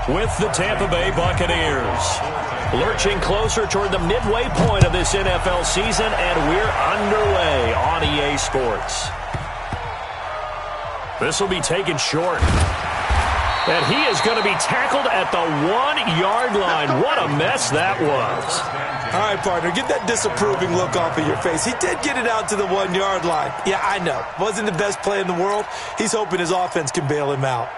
with the Tampa Bay Buccaneers. Lurching closer toward the midway point of this NFL season, and we're underway on EA Sports. This will be taken short. And he is going to be tackled at the 1-yard line. What a mess that was. All right, partner, get that disapproving look off of your face. He did get it out to the 1-yard line. Yeah, I know. Wasn't the best play in the world. He's hoping his offense can bail him out.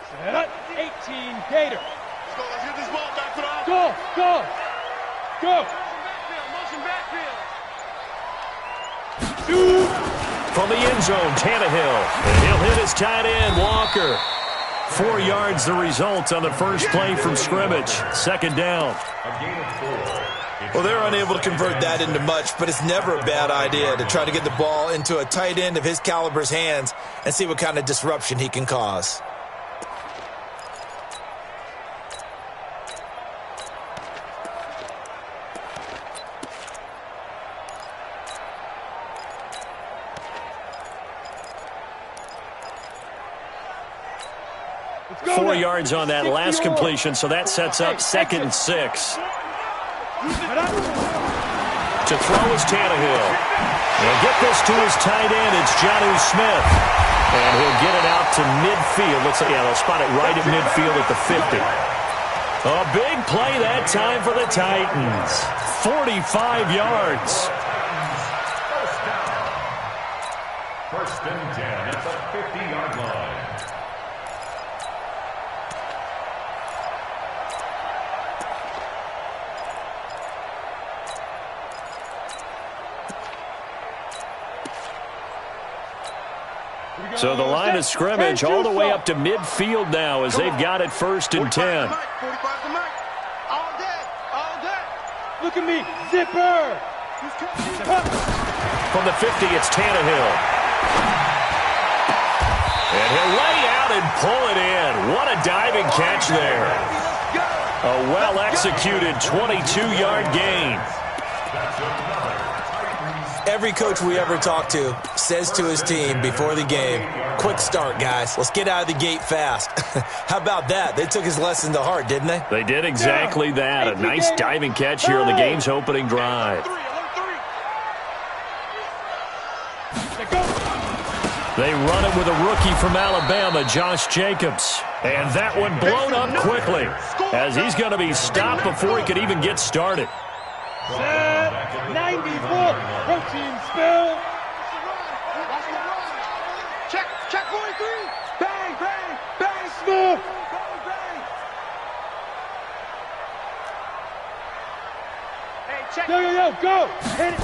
Set up, 18, Gator. Let's get this ball back to the offense. Go. Motion backfield. From the end zone, Tannehill. And he'll hit his tight end, Walker. 4 yards the result on the first play from scrimmage. Second down. Well, they're unable to convert that into much, but it's never a bad idea to try to get the ball into a tight end of his caliber's hands and see what kind of disruption he can cause. Go 4 yards on that last completion, so that sets up 2nd and 6. To throw is Tannehill. He'll get this to his tight end. It's Jonnu Smith. And he'll get it out to midfield. They'll spot it right at midfield at the 50. A big play that time for the Titans. 45 yards. First and 10 at the 50-yard line. So the line of scrimmage all the way up to midfield now as they've got it 1st and 10. Look at me, zipper. From the 50, it's Tannehill. And he'll lay out and pull it in. What a diving catch there. A well-executed 22-yard gain. Every coach we ever talk to says to his team before the game, quick start, guys. Let's get out of the gate fast. How about that? They took his lesson to heart, didn't they? They did exactly that. A nice diving catch here on the game's opening drive. They run it with a rookie from Alabama, Josh Jacobs. And that one blown up quickly as he's going to be stopped before he could even get started. Set 94, protein spill. Check 43. Bang, Smith. Yo, go. Hit it.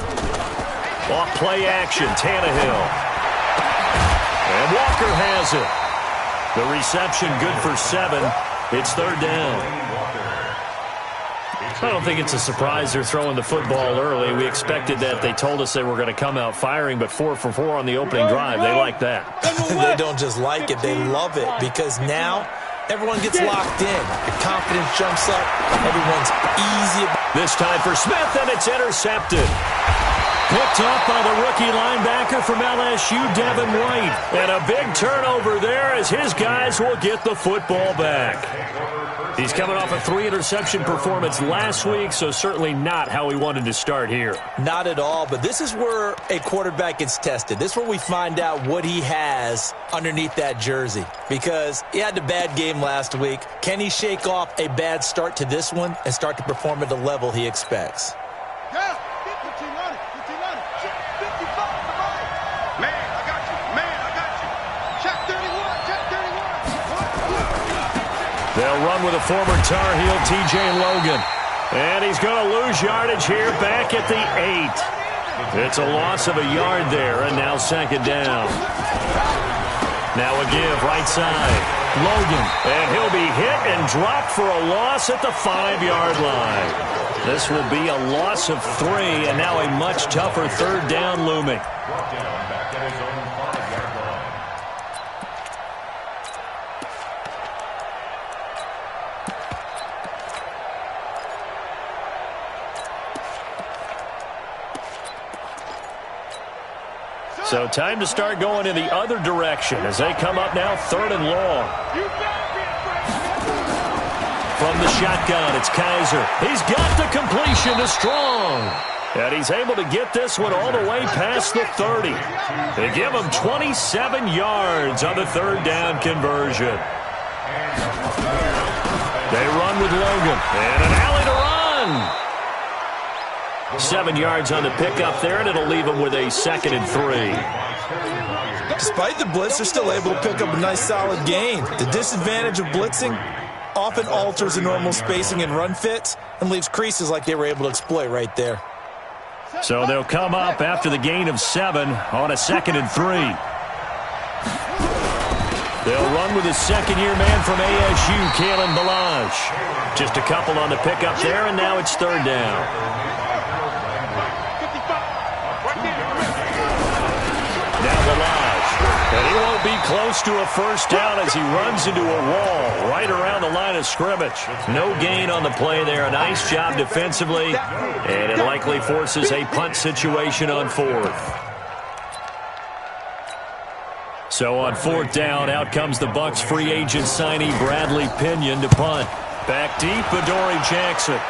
Off play action, Tannehill. And Walker has it. The reception good for 7. It's 3rd down. I don't think it's a surprise they're throwing the football early. We expected that. They told us they were going to come out firing, but 4 for 4 on the opening drive. They like that. They don't just like it, they love it, because now everyone gets locked in. Your confidence jumps up. Everyone's easy. This time for Smith, and it's intercepted. Picked up by the rookie linebacker from LSU, Devin White. And a big turnover there as his guys will get the football back. He's coming off a 3-interception performance last week, so certainly not how he wanted to start here. Not at all, but this is where a quarterback gets tested. This is where we find out what he has underneath that jersey, because he had a bad game last week. Can he shake off a bad start to this one and start to perform at the level he expects? Yeah. 15 on it. 55. Man, I got you. Check 31. They'll run with a former Tar Heel, T.J. Logan. And he's going to lose yardage here back at the 8. It's a loss of a yard there, and now 2nd down. Now a give right side. Logan. And he'll be hit and dropped for a loss at the 5-yard line. This will be a loss of 3, and now a much tougher third down looming. Brought down back at his own 5-yard line. So time to start going in the other direction as they come up now 3rd and long. From the shotgun, it's Kaiser. He's got the completion to Strong. And he's able to get this one all the way past the 30. They give him 27 yards on the 3rd down conversion. They run with Logan. And an alley to run. 7 yards on the pickup there, and it'll leave them with a 2nd and 3. Despite the blitz, they're still able to pick up a nice solid gain. The disadvantage of blitzing often alters the normal spacing and run fits and leaves creases like they were able to exploit right there. So they'll come up after the gain of 7 on a 2nd and 3. They'll run with a second-year man from ASU, Kalen Balaj. Just a couple on the pickup there, and now it's 3rd down. Now Balaj. And he won't be close to a first down as he runs into a wall right around the line of scrimmage. No gain on the play there. A nice job defensively, and it likely forces a punt situation on 4th. So on 4th down, out comes the Bucs free agent signee Bradley Pinion to punt. Back deep, Adoree Jackson.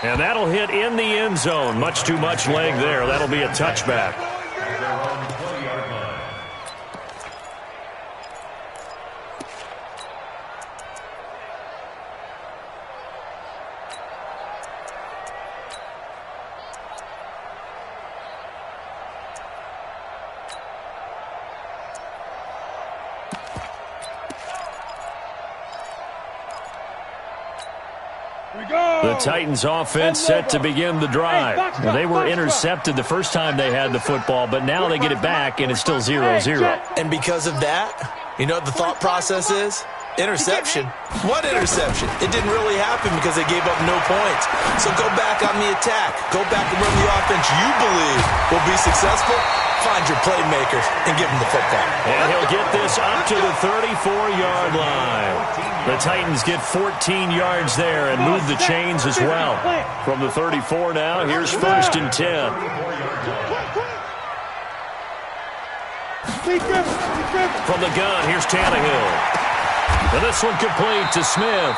And that'll hit in the end zone. Much too much leg there. That'll be a touchback. The Titans offense set to begin the drive. Well, they were intercepted the first time they had the football, but now they get it back, and it's still 0-0. And because of that, you know what the thought process is? Interception. What interception? It didn't really happen because they gave up no points. So go back on the attack. Go back and run the offense you believe will be successful. Find your playmakers and give them the football. And he'll get this up to the 34-yard line. The Titans get 14 yards there and move the chains as well. From the 34 now, here's 1st and 10. From the gun, here's Tannehill. And this one complete to Smith.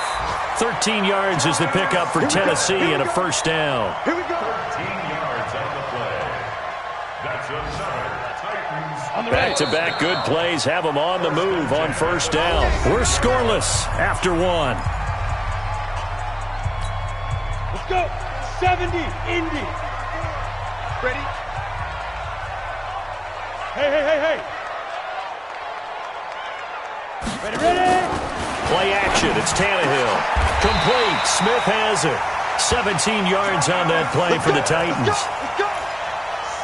13 yards is the pickup for Tennessee and a first down. 13 yards on the play. That's another Titans. Back-to-back good plays have them on the move on first down. We're scoreless after 1. Let's go. 70, Indy. Ready? Hey. Ready? Play action. It's Tannehill. Complete. Smith has it. 17 yards on that play for the Titans. Let's go.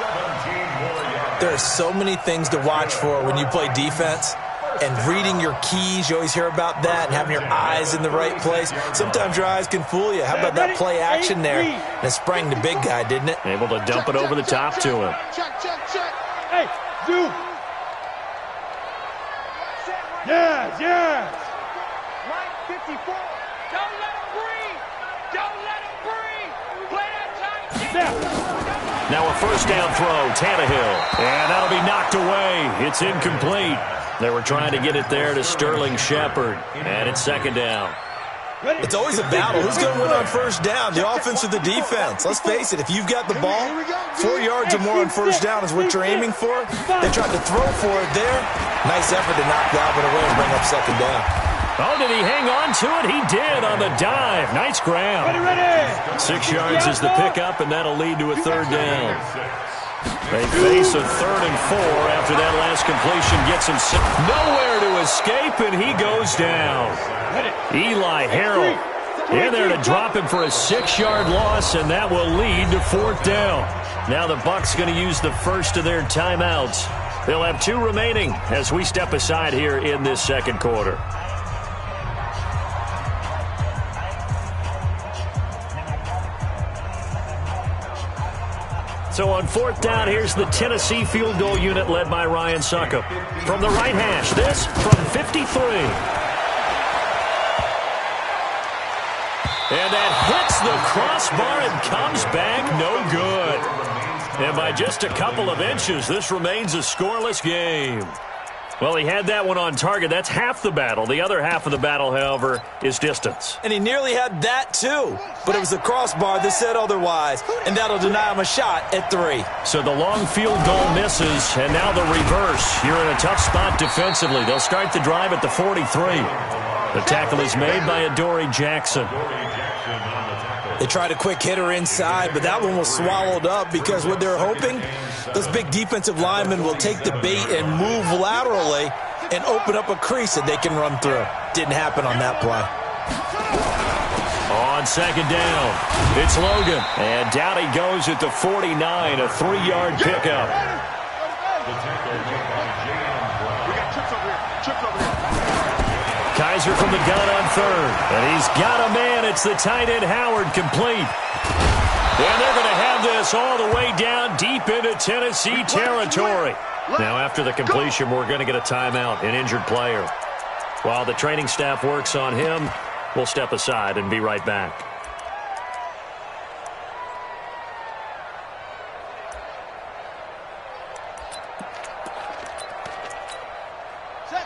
17 more yards. There are so many things to watch for when you play defense. And reading your keys, you always hear about that, and having your eyes in the right place. Sometimes your eyes can fool you. How about that play action there? And it sprang the big guy, didn't it? Able to dump it over the top to him. Check. Hey, zoom. Yes. Line 54. Don't let him breathe. Play that tight. Now a first down throw, Tannehill. And that'll be knocked away. It's incomplete. They were trying to get it there to Sterling Shepard. And it's 2nd down. It's always a battle. Who's going to win on first down, the offense or the defense? Let's face it, if you've got the ball, 4 yards or more on first down is what you're aiming for. They tried to throw for it there. Nice effort to knock that one away and bring up 2nd down. Oh, did he hang on to it? He did on the dive. Nice grab. Ready. 6 yards is the pickup, and that'll lead to a 3rd down. They face a 3rd and 4 after that last completion gets him nowhere to escape, and he goes down. Eli Harrell in there to drop him for a 6-yard loss, and that will lead to 4th down. Now the Bucs going to use the first of their timeouts. They'll have 2 remaining as we step aside here in this second quarter. So on 4th down, here's the Tennessee field goal unit led by Ryan Succop. From the right hash, this from 53. And that hits the crossbar and comes back no good. And by just a couple of inches, this remains a scoreless game. Well, he had that one on target. That's half the battle. The other half of the battle, however, is distance. And he nearly had that, too. But it was the crossbar that said otherwise. And that'll deny him a shot at 3. So the long field goal misses, and now the reverse. You're in a tough spot defensively. They'll start the drive at the 43. The tackle is made by Adoree Jackson. They tried a quick hitter inside, but that one was swallowed up because what they're hoping, those big defensive linemen will take the bait and move laterally and open up a crease that they can run through. Didn't happen on that play. On 2nd down, it's Logan. And down he goes at the 49, a 3-yard pickup. Kaiser from the gun on 3rd. And he's got a man. It's the tight end Howard, complete. And they're going to have this all the way down deep into Tennessee territory. Now after the completion, we're going to get a timeout, an injured player. While the training staff works on him, we'll step aside and be right back.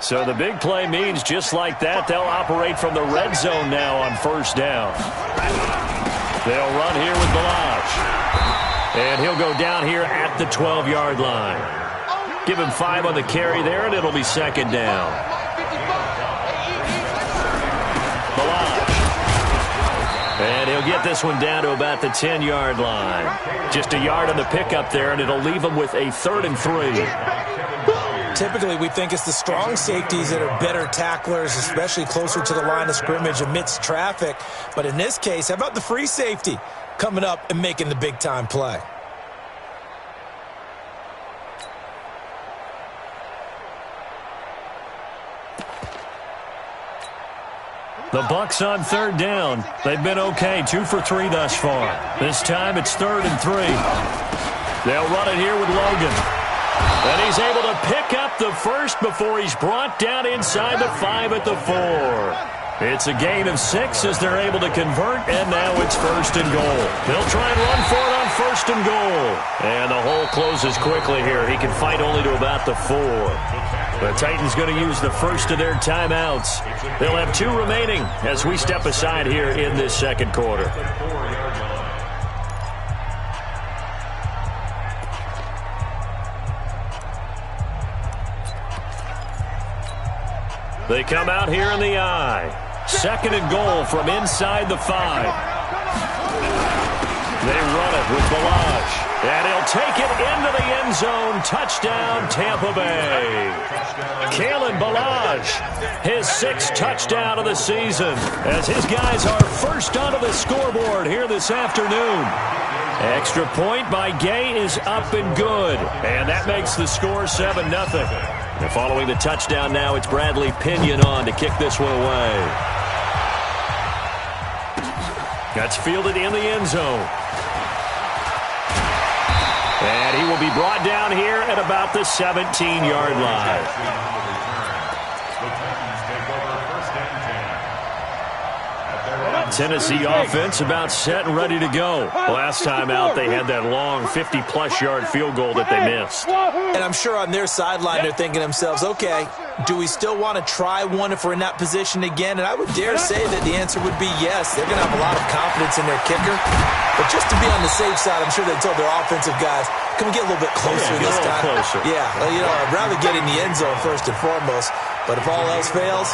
So the big play means just like that, they'll operate from the red zone now on 1st down. They'll run here with Balaj. And he'll go down here at the 12-yard line. Give him 5 on the carry there, and it'll be 2nd down. Balaj. And he'll get this one down to about the 10-yard line. Just a yard on the pickup there, and it'll leave him with a 3rd and 3. Typically, we think it's the strong safeties that are better tacklers, especially closer to the line of scrimmage amidst traffic. But in this case, how about the free safety coming up and making the big-time play? The Bucs on 3rd down. They've been okay, 2 for 3 thus far. This time it's 3rd and 3. They'll run it here with Logan. And he's able to pick up the first before he's brought down inside the 5 at the 4. It's a gain of 6 as they're able to convert, and now it's 1st and goal. They'll try and run for it on 1st and goal. And the hole closes quickly here. He can fight only to about the 4. The Titans going to use the first of their timeouts. They'll have 2 remaining as we step aside here in this second quarter. They come out here in the I. 2nd and goal from inside the 5. They run it with Balaj. And he'll take it into the end zone. Touchdown, Tampa Bay. Kalen Balaj, his 6th touchdown of the season, as his guys are first onto the scoreboard here this afternoon. Extra point by Gay is up and good. And that makes the score 7-0. And following the touchdown now, it's Bradley Pinion on to kick this one away. That's fielded in the end zone. And he will be brought down here at about the 17-yard line. Tennessee offense about set and ready to go. Last time out, they had that long 50-plus yard field goal that they missed. And I'm sure on their sideline, they're thinking to themselves, okay, do we still want to try one if we're in that position again? And I would dare say that the answer would be yes. They're going to have a lot of confidence in their kicker. But just to be on the safe side, I'm sure they told their offensive guys, can we get a little bit closer this time? Closer. Yeah, I'd rather get in the end zone first and foremost. But if all else fails,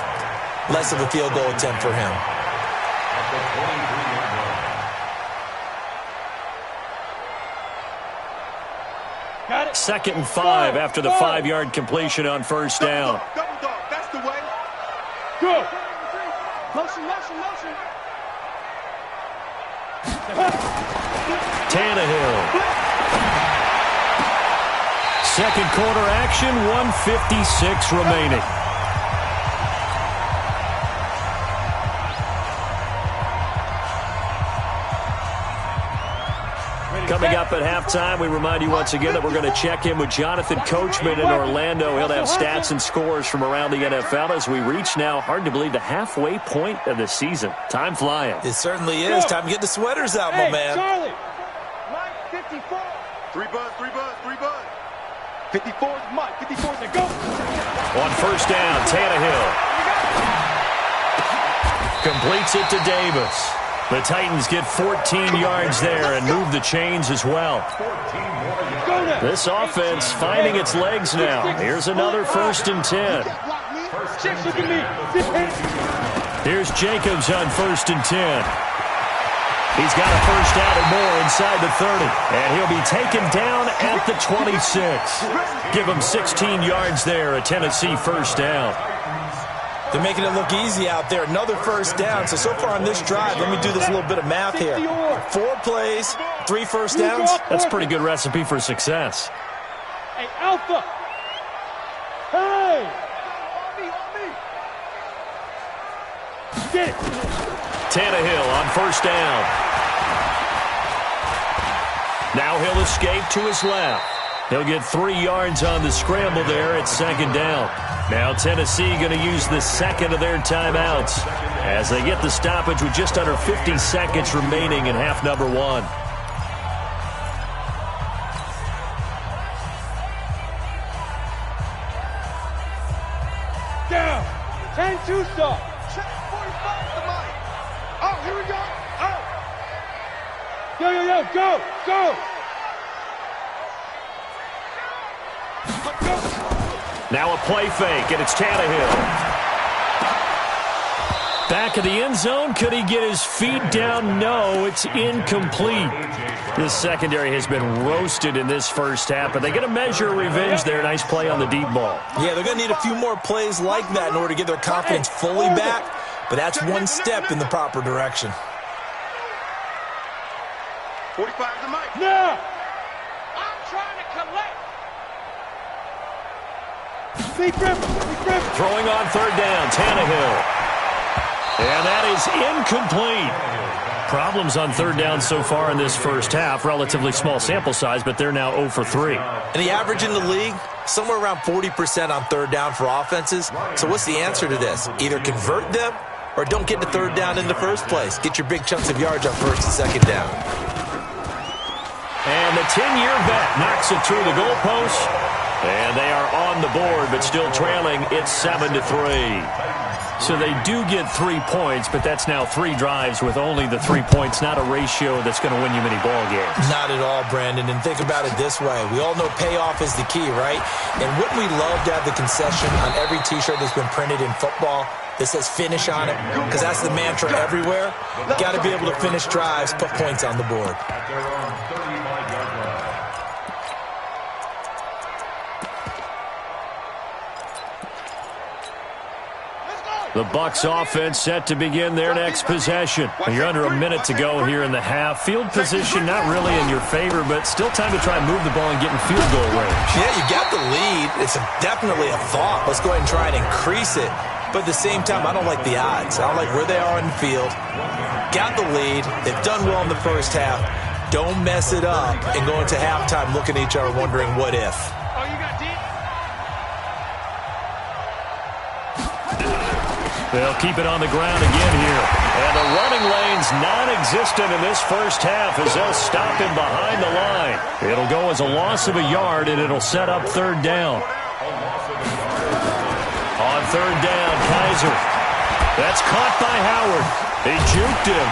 less of a field goal attempt for him. Got it. 2nd and 5 after the 5-yard completion on 1st down. Double dog, that's the way. Go. Motion, motion, motion. Tannehill. second quarter action, 1:56 remaining. Coming up at halftime, we remind you once again that we're going to check in with Jonathan Coachman in Orlando. He'll have stats and scores from around the NFL as we reach now, hard to believe, the halfway point of the season. Time flying. It certainly is. Time to get the sweaters out, my man. Charlie. Mike, 54. 3 buzz, 3 buzz, 3 buzz. 54's Mike. 54's and go. On first down, Tannehill completes it to Davis. The Titans get 14 yards there and move the chains as well. This offense finding its legs now. Here's another 1st and 10. Here's Jacobs on 1st and 10. He's got a first down or more inside the 30. And he'll be taken down at the 26. Give him 16 yards there, a Tennessee first down. They're making it look easy out there. Another first down. So far on this drive, let me do this little bit of math here. 4 plays, 3 first downs. That's a pretty good recipe for success. Hey, Alpha. Hey. Get it. Tannehill on first down. Now he'll escape to his left. He'll get 3 yards on the scramble there at 2nd down. Now Tennessee going to use the second of their timeouts as they get the stoppage with just under 50 seconds remaining in half number 1. Down. 10-2 stop. Check 45 to Mike. Oh, here we go. Oh. Yo, go, go. Now a play fake, and it's Tannehill. Back of the end zone. Could he get his feet down? No, it's incomplete. This secondary has been roasted in this first half, but they get a measure of revenge there. Nice play on the deep ball. Yeah, they're going to need a few more plays like that in order to get their confidence fully back, but that's one step in the proper direction. 45 to Mike. Now. I'm trying to collect. Throwing on 3rd down, Tannehill. And that is incomplete. Problems on 3rd down so far in this first half. Relatively small sample size, but they're now 0 for 3. And the average in the league, somewhere around 40% on 3rd down for offenses. So what's the answer to this? Either convert them or don't get to 3rd down in the first place. Get your big chunks of yards on 1st and 2nd down. And the 10-year vet knocks it through the goalpost. And they are on the board, but still trailing. It's 7-3. So they do get 3 points, but that's now 3 drives with only the 3 points. Not a ratio that's going to win you many ball games. Not at all, Brandon. And think about it this way. We all know payoff is the key, right? And wouldn't we love to have the concession on every T-shirt that's been printed in football that says finish on it? Because that's the mantra everywhere. Got to be able to finish drives, put points on the board. The Bucs offense set to begin their next possession. You're under a minute to go here in the half. Field position not really in your favor, but still time to try and move the ball and get in field goal range. Yeah, you got the lead. It's definitely a thought. Let's go ahead and try and increase it. But at the same time, I don't like the odds. I don't like where they are in the field. Got the lead. They've done well in the first half. Don't mess it up and go into halftime looking at each other wondering what if. Oh, you got deep. They'll keep it on the ground again here. And the running lane's non-existent in this first half as they'll stop him behind the line. It'll go as a loss of a yard, and it'll set up 3rd down. On 3rd down, Kaiser. That's caught by Howard. He juked him.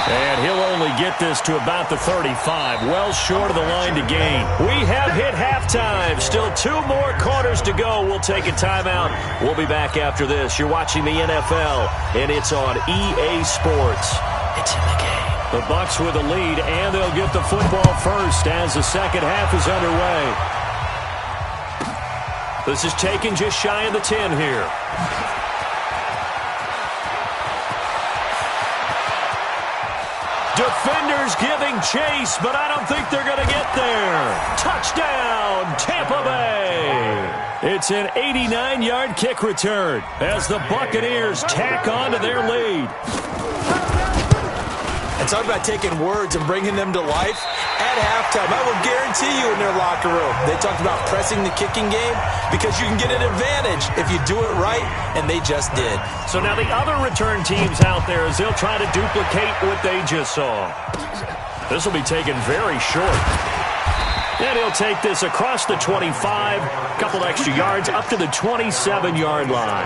And he'll only get this to about the 35, well short of the line to gain. We have hit halftime. Still 2 more quarters to go. We'll take a timeout. We'll be back after this. You're watching the NFL, and it's on EA Sports. It's in the game. The Bucs with the lead, and they'll get the football first as the second half is underway. This is taken just shy of the 10 here. Defenders giving chase, but I don't think they're going to get there. Touchdown, Tampa It's an 89-yard kick return as the Buccaneers tack on to their lead. And talk about taking words and bringing them to life. At halftime, I will guarantee you in their locker room, they talked about pressing the kicking game because you can get an advantage if you do it right, and they just did. So now the other return teams out there as they'll try to duplicate what they just saw. This will be taken very short. And he'll take this across the 25, a couple extra yards up to the 27-yard line.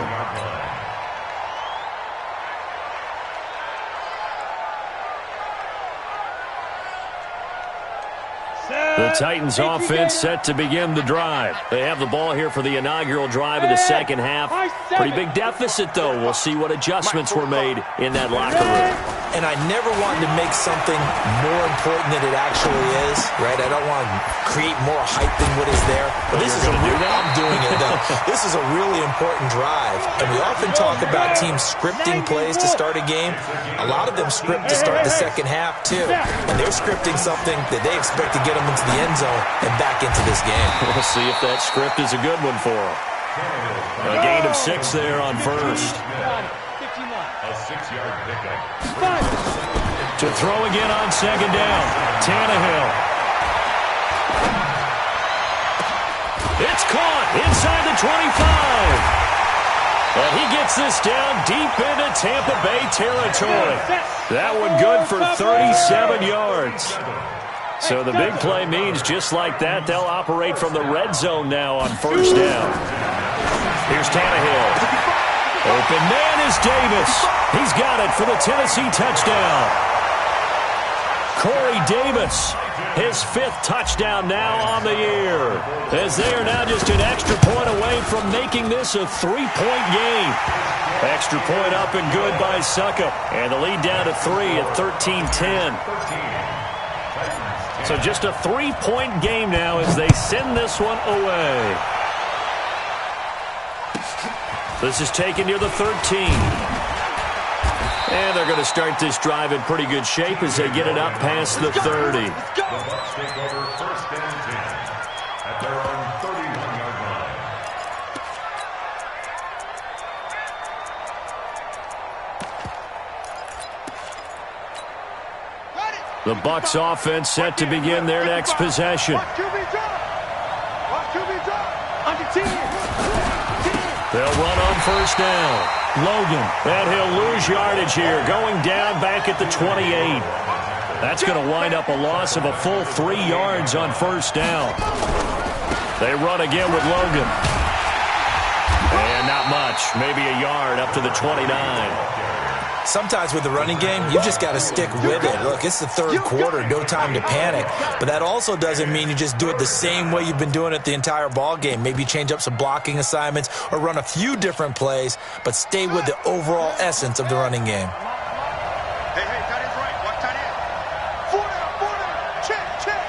The Titans offense set to begin the drive. They have the ball here for the inaugural drive of the second half. Pretty big deficit, though. We'll see what adjustments were made in that locker room. And I never wanted to make something more important than it actually is, right? I don't want to create more hype than what is there. But this is I'm doing it, though. This is a really important drive. And we often talk about teams scripting plays to start a game. A lot of them script to start the second half, too. And they're scripting something that they expect to get them into the end zone and back into this game. We'll see if that script is a good one for them. A gain of 6 there on first. A 6-yard pickup. To throw again on second down. Tannehill. It's caught inside the 25. And he gets this down deep into Tampa Bay territory. That one good for 37 yards. So the big play means just like that, they'll operate from the red zone now on first down. Here's Tannehill. Open man is Davis. He's got it for the Tennessee touchdown. Corey Davis, his 5th touchdown now on the year, as they are now just an extra point away from making this a 3-point game. Extra point up and good by Suckup, and the lead down to 3 at 13-10. So just a 3-point game now as they send this one away. This is taken near the 13. And they're going to start this drive in pretty good shape as they get it up past the 30. The Bucs take over first and 10 at their own 31-yard line. The Bucs offense set to begin their next possession. They'll run on first down. Logan, and he'll lose yardage here, going down back at the 28. That's going to wind up a loss of a full 3 yards on first down. They run again with Logan. And not much, maybe a yard up to the 29. Sometimes with the running game, you just got to stick with it. Look, it's the third quarter, no time to panic. But that also doesn't mean you just do it the same way you've been doing it the entire ball game. Maybe change up some blocking assignments or run a few different plays, but stay with the overall essence of the running game. Hey, tight end's right. Watch tight end. 4 down. Check.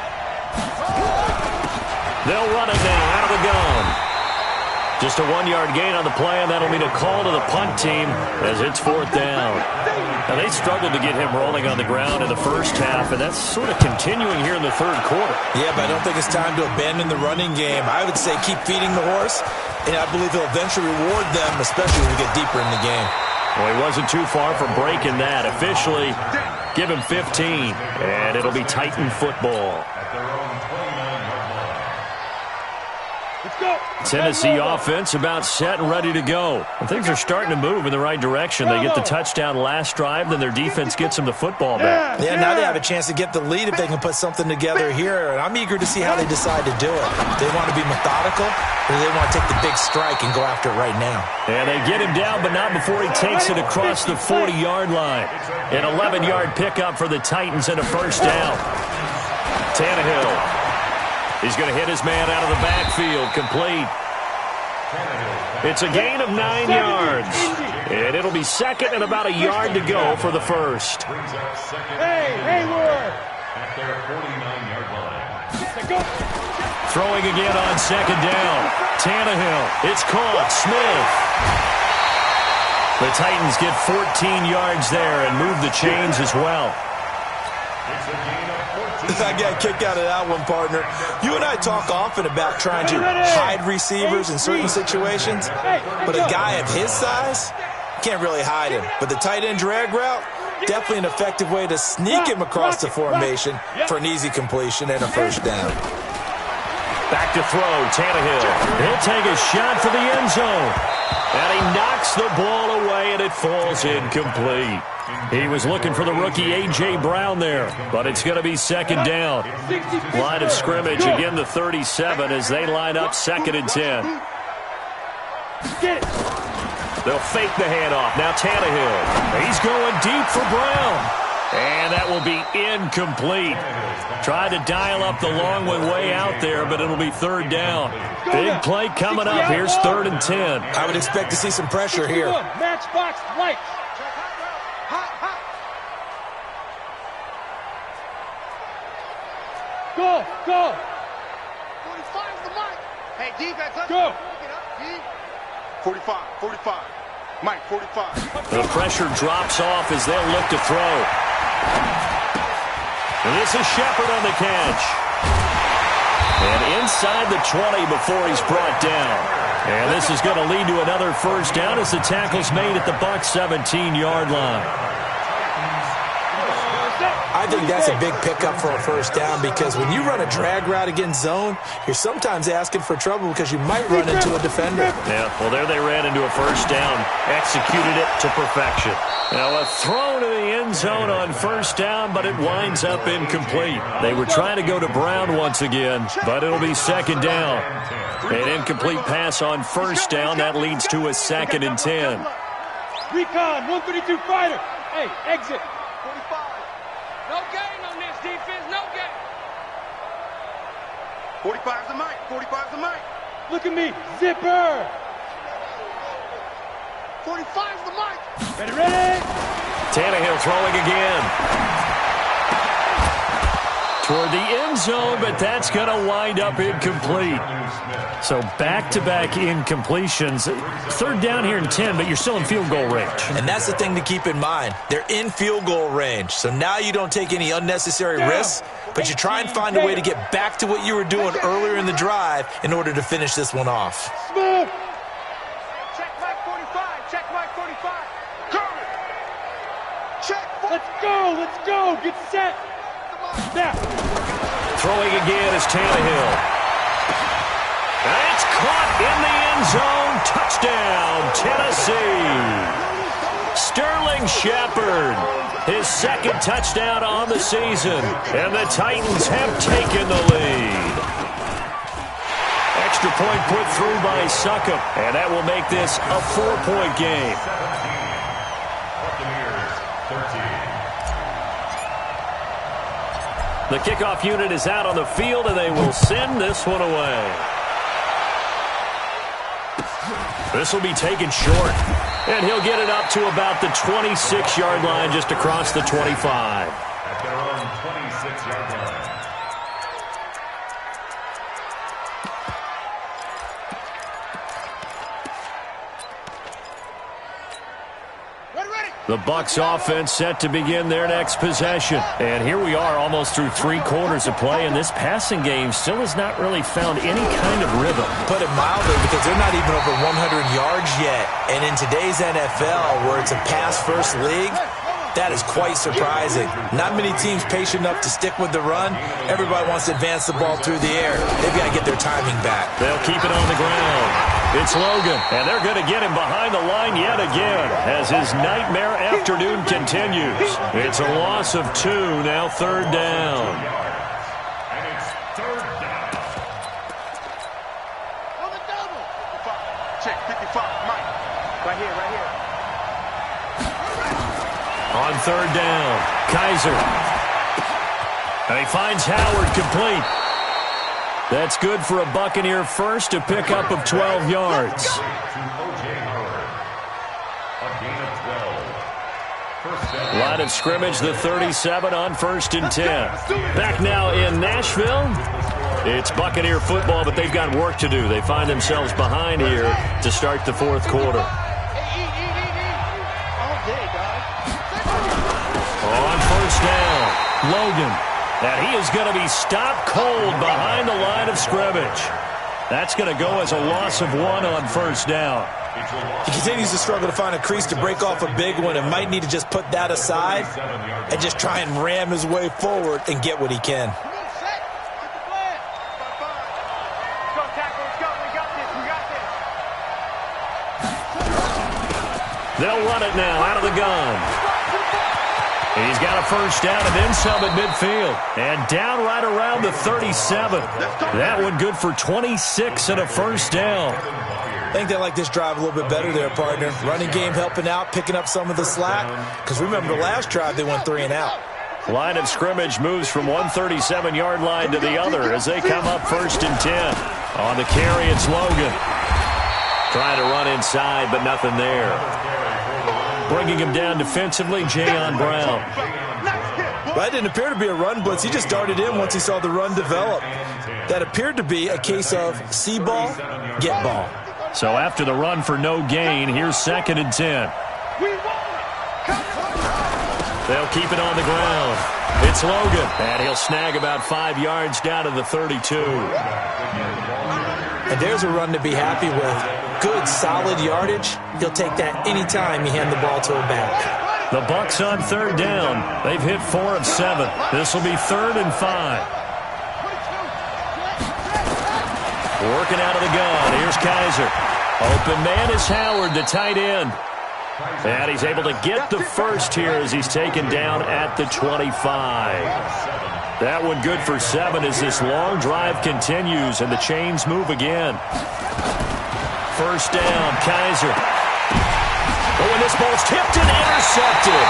They'll run it now out of the gun. Just a 1-yard gain on the play, and that'll mean a call to the punt team as it's 4th down. Now, they struggled to get him rolling on the ground in the first half, and that's sort of continuing here in the third quarter. Yeah, but I don't think it's time to abandon the running game. I would say keep feeding the horse, and I believe he'll eventually reward them, especially when we get deeper in the game. Well, he wasn't too far from breaking that. Officially, give him 15, and it'll be Titan football. At their own 29-yard line. Tennessee offense about set and ready to go. And things are starting to move in the right direction. They get the touchdown last drive, then their defense gets them the football back. Yeah, now they have a chance to get the lead if they can put something together here. And I'm eager to see how they decide to do it. Do they want to be methodical, or do they want to take the big strike and go after it right now? And they get him down, but not before he takes it across the 40-yard line. An 11-yard pickup for the Titans and a first down. Tannehill. He's going to hit his man out of the backfield, complete. It's a gain of 9 yards. And it'll be second and about a yard to go for the first. Hey, Hayward! At their 49-yard line. Throwing again on second down. Tannehill. It's caught. Smith. The Titans get 14 yards there and move the chains as well. It's a gain of 14. I got a kick out of that one, partner. You and I I talk often about trying to hide receivers in certain situations, but a guy of his size can't really hide him. But the tight end drag route, definitely an effective way to sneak him across the formation for an easy completion and a first down. Back to throw, Tannehill. He'll take a shot for the end zone. And he knocks the ball away, and it falls incomplete. He was looking for the rookie A.J. Brown there, but it's going to be second down. Line of scrimmage, again the 37 as they line up 2nd and 10. They'll fake the handoff. Now Tannehill. He's going deep for Brown. And that will be incomplete. Tried to dial up the long one way out there, but it'll be 3rd down. Big play coming up. Here's 3rd and 10. I would expect to see some pressure here. Matchbox lights. Go, go. 45's the mic. Hey, defense, let's go. 45, 45. Mike, 45. The pressure drops off as they'll look to throw. And this is Shepard on the catch. And inside the 20 before he's brought down. And this is going to lead to another first down as the tackle's made at the Bucs 17-yard line. I think that's a big pickup for a first down because when you run a drag route against zone, you're sometimes asking for trouble because you might run into a defender. Yeah, well, there they ran into a first down, executed it to perfection. Now, a throw to the end zone on first down, but it winds up incomplete. They were trying to go to Brown once again, but it'll be 2nd down. An incomplete pass on first down. That leads to a 2nd and 10. Recon, 132 fighter. Hey, exit. 45. No gain on this defense, no gain. 45's the mic, 45's the mic. Look at me, zipper. 45's the mic. Ready, ready. Tannehill throwing again. Toward the end zone, but that's going to wind up incomplete. So back-to-back incompletions. 3rd down here and 10, but you're still in field goal range. And that's the thing to keep in mind. They're in field goal range. So now you don't take any unnecessary risks, but you try and find a way to get back to what you were doing earlier in the drive in order to finish this one off. Smooth. Check Mike 45, check Mike 45. Coming. Check. Let's go. Get set. Now. Throwing again is Tannehill. That's caught in the end zone. Touchdown, Tennessee. Sterling Shepard, his 2nd touchdown on the season. And the Titans have taken the lead. Extra point put through by Succop. And that will make this a 4-point game. The kickoff unit is out on the field, and they will send this one away. This will be taken short, and he'll get it up to about the 26-yard line, just across the 25. At their own 26-yard line. The Bucs offense set to begin their next possession. And here we are almost through 3 quarters of play, and this passing game still has not really found any kind of rhythm. Put it mildly, because they're not even over 100 yards yet. And in today's NFL, where it's a pass-first league, that is quite surprising. Not many teams patient enough to stick with the run. Everybody wants to advance the ball through the air. They've got to get their timing back. They'll keep it on the ground. It's Logan, and they're going to get him behind the line yet again as his nightmare afternoon continues. It's a loss of 2, now 3rd down. And it's 3rd down. On the double. 55. Check, 55, Mike. Right here, right here. On 3rd down, Kaiser. And he finds Howard complete. That's good for a Buccaneer first, a pickup of 12 yards. To O.J. Howard. A gain of 12. First down. Line of scrimmage, the 37 on 1st and 10. Back now in Nashville. It's Buccaneer football, but they've got work to do. They find themselves behind here to start the 4th quarter. On 1st down, Logan. And he is going to be stopped cold behind the line of scrimmage. That's going to go as a loss of 1 on first down. He continues to struggle to find a crease to break off a big one and might need to just put that aside and just try and ram his way forward and get what he can. They'll run it now out of the gun. He's got a first down and then some at midfield. And down right around the 37. That one good for 26 and a first down. I think they like this drive a little bit better there, partner. Running game helping out, picking up some of the slack. Because remember, the last drive they went 3 and out. Line of scrimmage moves from one 37-yard line to the other as they come up first and 10. On the carry, it's Logan. Trying to run inside, but nothing there. Bringing him down defensively, Jayon Brown. That didn't appear to be a run blitz. He just darted in once he saw the run develop. That appeared to be a case of see ball, get ball. So after the run for no gain, here's 2nd and 10. They'll keep it on the ground. It's Logan, and he'll snag about 5 yards down to the 32. And there's a run to be happy with. Good, solid yardage. He'll take that anytime you hand the ball to a back. The Bucs on 3rd down. They've hit 4 of 7. This will be 3rd and 5. Working out of the gun. Here's Kaiser. Open man is Howard, the tight end. And he's able to get the first here as he's taken down at the 25. That one good for 7 as this long drive continues and the chains move again. First down, Kaiser. Oh, and this ball's tipped and intercepted.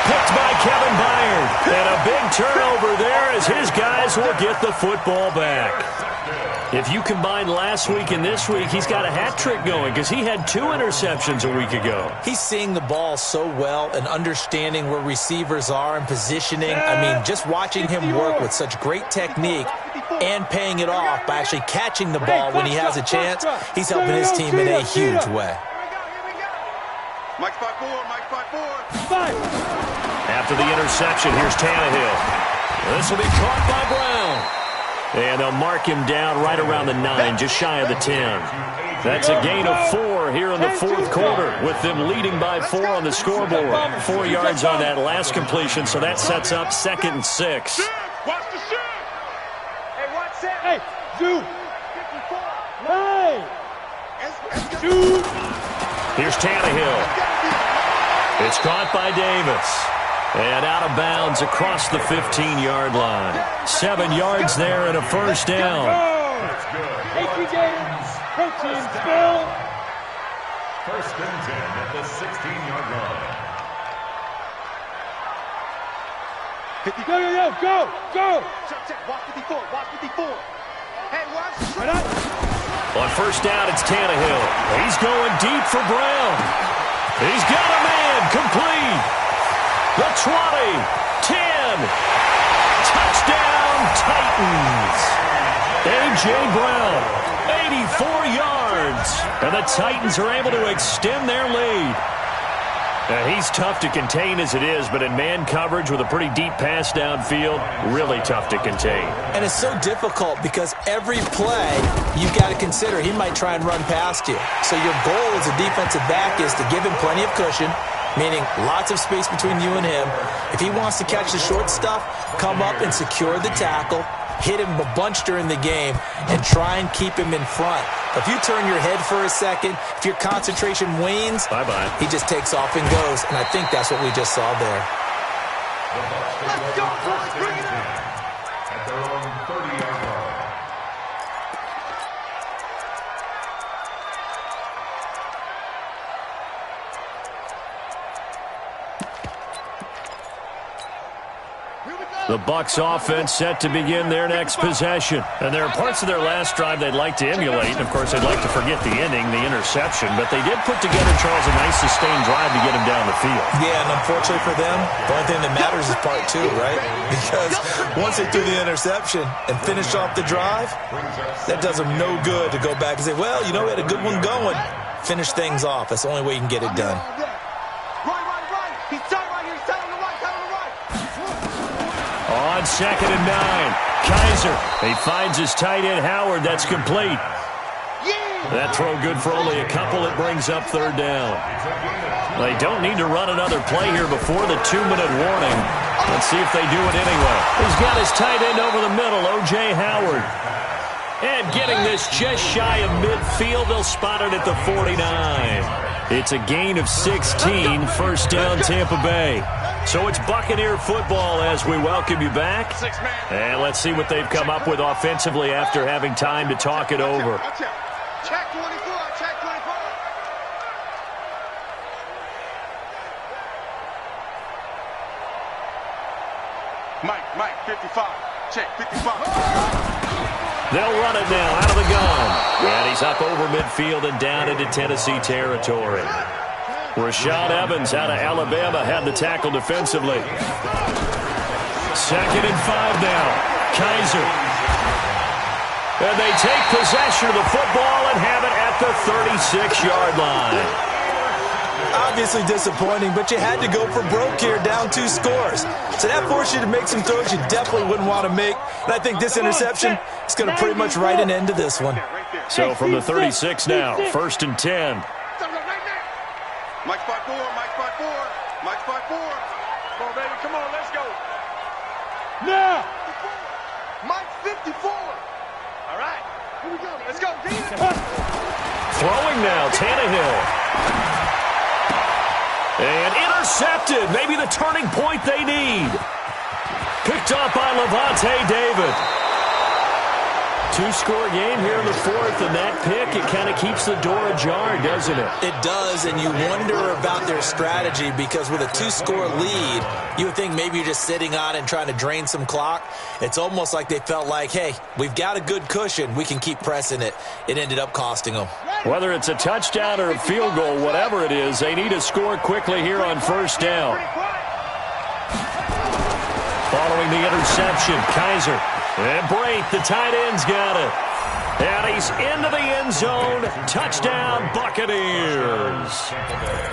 Picked by Kevin Byard. And a big turnover there as his guys will get the football back. If you combine last week and this week, he's got a hat trick going because he had 2 interceptions a week ago. He's seeing the ball so well and understanding where receivers are and positioning. I mean, just watching him work with such great technique and paying it off by actually catching the ball when he has a chance, he's helping his team in a huge way. Mike 5-4, Mike 5-4. After the interception, here's Tannehill. This will be caught by Brown. And they'll mark him down right around the 9, just shy of the 10. That's a gain of 4 here in the 4th quarter, with them leading by 4 on the scoreboard. 4 yards on that last completion, so that sets up 2nd and 6. Watch the shit. Hey, watch that. Hey, shoot. 54. Hey. Shoot. Here's Tannehill. It's caught by Davis. And out of bounds across the 15-yard line. 7 yards there and a first down. Protein spill. First and 10 at the 16-yard line. Go. Watch 54, watch 54. Hey, watch. Right up. On first down, it's Tannehill. He's going deep for Brown. He's got a man complete. The 20, 10, touchdown Titans. A.J. Brown, 84 yards. And the Titans are able to extend their lead. Now, he's tough to contain as it is, but in man coverage with a pretty deep pass downfield, really tough to contain. And it's so difficult because every play you've got to consider he might try and run past you. So your goal as a defensive back is to give him plenty of cushion, meaning lots of space between you and him. If he wants to catch the short stuff, come up and secure the tackle, hit him a bunch during the game, and try and keep him in front. If you turn your head for a second, if your concentration wanes, bye-bye. He just takes off and goes, and I think that's what we just saw there. Let's go, boys, bring it up. At their own 30-yard line. The Bucs offense set to begin their next possession. And there are parts of their last drive they'd like to emulate. And, of course, they'd like to forget the ending, the interception. But they did put together, Charles, a nice sustained drive to get him down the field. Yeah, and unfortunately for them, the only thing that matters is part 2, right? Because once they threw the interception and finished off the drive, that does them no good to go back and say, well, you know, we had a good one going. Finish things off. That's the only way you can get it done. Right. He's tight right here. He's tight on the right. On 2nd and 9. Kaiser, he finds his tight end Howard. That's complete. That throw good for only a couple. It brings up 3rd down. They don't need to run another play here before the 2-minute warning. Let's see if they do it anyway. He's got his tight end over the middle, O.J. Howard. And getting this just shy of midfield, they'll spot it at the 49. It's a gain of 16, 1st down Tampa Bay. So it's Buccaneer football as we welcome you back. And let's see what they've come up with offensively after having time to talk it over. Check 24, check 24. Mike, 55. Check, 55. They'll run it now out of the gun. And he's up over midfield and down into Tennessee territory. Rashad Evans out of Alabama had the tackle defensively. 2nd and 5 now. Kaiser. And they take possession of the football and have it at the 36-yard line. Obviously disappointing, but you had to go for broke here, down 2 scores. So that forced you to make some throws you definitely wouldn't want to make. And I think this interception is going to pretty much write an end to this one. So from the 36 now, 1st and 10. Mike 5-4, Mike 5-4, Mike 5-4. Come on, baby, come on, let's go. Now! Mike 54. All right, here we go. Let's go. Throwing now, Tannehill. And intercepted. Maybe the turning point they need. Picked up by Levante David. 2-score game here in the 4th, and that pick, it kind of keeps the door ajar, doesn't it? It does, and you wonder about their strategy because with a 2-score lead, you would think maybe you're just sitting on it and trying to drain some clock. It's almost like they felt like, hey, we've got a good cushion. We can keep pressing it. It ended up costing them. Whether it's a touchdown or a field goal, whatever it is, they need to score quickly here on 1st down. Following the interception, Kaiser. And Brate, the tight end's got it. And he's into the end zone. Touchdown, Buccaneers.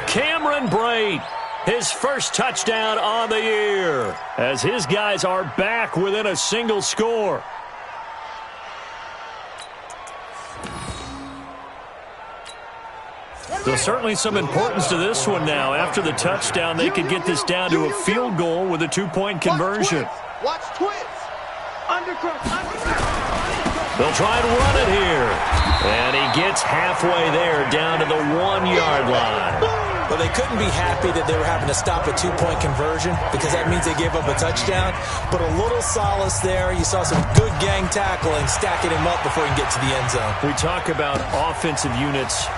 Cameron Brate, his first touchdown on the year, as his guys are back within a single score. There's certainly some importance to this one now. After the touchdown, they could get this down to a field goal with a 2-point conversion. Watch twins. Undercross. They'll try and run it here. And he gets halfway there, down to the 1-yard line. Well, they couldn't be happy that they were having to stop a 2-point conversion because that means they gave up a touchdown. But a little solace there. You saw some good gang tackling, stacking him up before he can get to the end zone. We talk about offensive units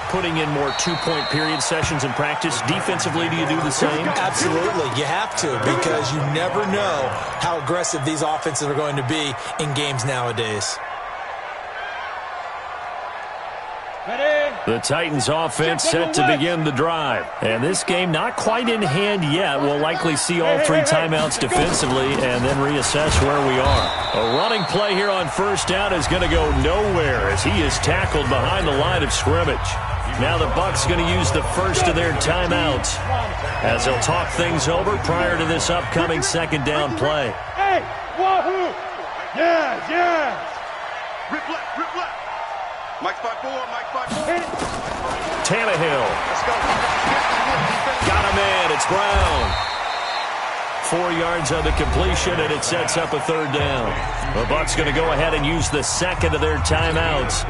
putting in more 2-point period sessions in practice. Defensively, do you do the same? Absolutely. You have to because you never know how aggressive these offenses are going to be in games nowadays. The Titans offense set to begin the drive. And this game not quite in hand yet. We'll likely see all 3 timeouts defensively and then reassess where we are. A running play here on 1st down is going to go nowhere as he is tackled behind the line of scrimmage. Now the Bucs going to use the first of their timeouts as they'll talk things over prior to this upcoming 2nd down play. Hey, wahoo! Yes. Rip left. Mike 5-4, Mike 5-4. Tannehill. Let's go. Got a man. It's Brown. 4 yards on the completion, and it sets up a 3rd down. The Bucs going to go ahead and use the 2nd of their timeouts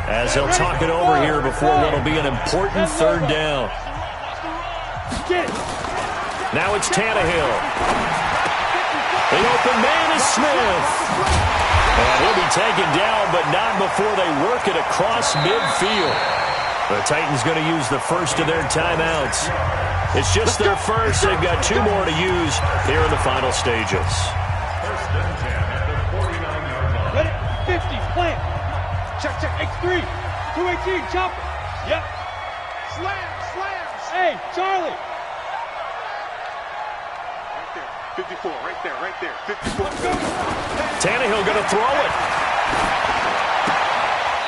as they'll talk it over here before what will be an important 3rd down. Now it's Tannehill. The open man is Smith. And he'll be taken down, but not before they work it across midfield. The Titans going to use the first of their timeouts. It's just their first. They've got 2 more to use here in the final stages. First and 10 at the 49-yard line. Ready? 50, plant. Check. X3. 218, chopper. Yep. Slams. Hey, Charlie. Right there. 54. Tannehill going to throw it.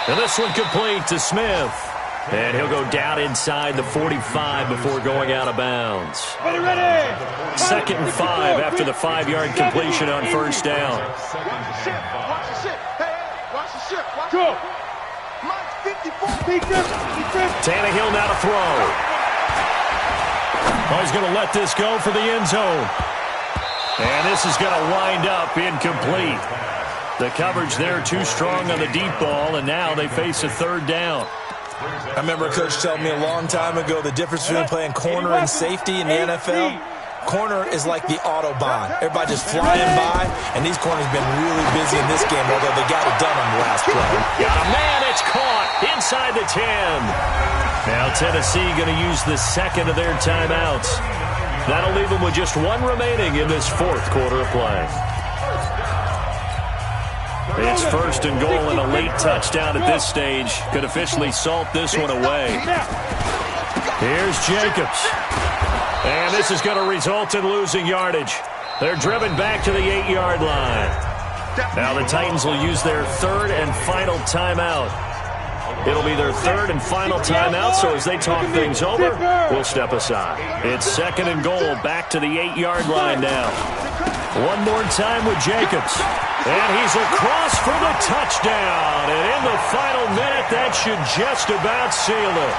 And this one complete to Smith. And he'll go down inside the 45 before going out of bounds. Ready. 2nd and 5 after the 5-yard completion on first down. Watch the ship. Watch the ship. Hey, watch the ship. Watch Go. Mike 54. Defense. Tannehill now to throw. Oh, he's going to let this go for the end zone. And this is going to wind up incomplete. The coverage there too strong on the deep ball, and now they face a 3rd down. I remember a coach telling me a long time ago the difference between playing corner and safety in the NFL. Corner is like the Autobahn. Everybody just flying by, and these corners have been really busy in this game, although they got it done on the last play. Got a man, it's caught inside the 10. Now Tennessee going to use the 2nd of their timeouts. That'll leave them with just 1 remaining in this 4th quarter of play. It's 1st and goal, and a late touchdown at this stage could officially salt this one away. Here's Jacobs. And this is going to result in losing yardage. They're driven back to the 8-yard line. Now the Titans will use their 3rd and final timeout. It'll be their 3rd and final timeout, so as they talk things over, we'll step aside. It's 2nd and goal, back to the 8-yard line now. One more time with Jacobs. And he's across for the touchdown. And in the final minute, that should just about seal it.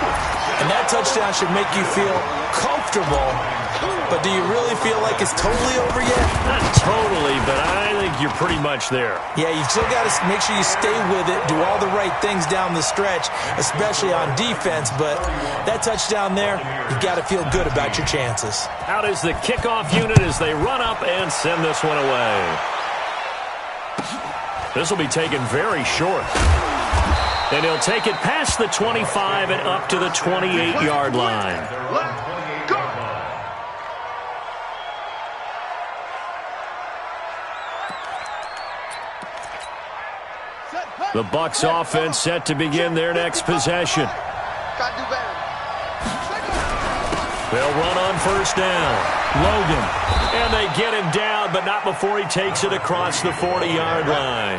And that touchdown should make you feel comfortable. But do you really feel like it's totally over yet? Not totally, but I think you're pretty much there. Yeah, you've still got to make sure you stay with it, do all the right things down the stretch, especially on defense. But that touchdown there, you've got to feel good about your chances. Out is the kickoff unit as they run up and send this one away. This will be taken very short. And he'll take it past the 25 and up to the 28-yard line. The Bucs offense set to begin their next possession. They'll run on first down. Logan. And they get him down, but not before he takes it across the 40-yard line.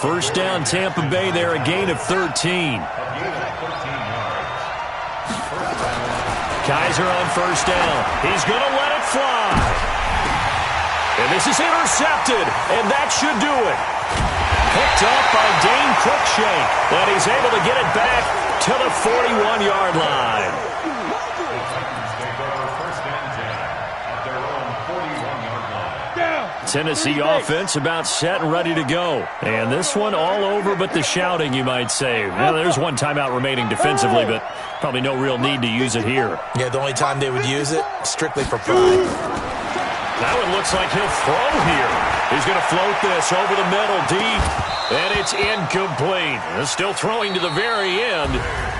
First down, Tampa Bay there, a gain of 13. Kaiser on first down. He's going to let it fly. And this is intercepted, and that should do it. Picked up by Dane Cruikshank, and he's able to get it back to the 41-yard line. Tennessee offense about set and ready to go. And this one all over but the shouting, you might say. Well, there's one timeout remaining defensively, but probably no real need to use it here. Yeah, the only time they would use it, strictly for pride. Now it looks like he'll throw here. He's going to float this over the middle deep, and it's incomplete. Still throwing to the very end,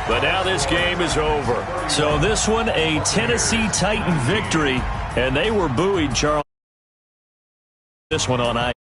but now this game is over. So this one, a Tennessee Titan victory, and they were buoyed, Charles. This one on ice.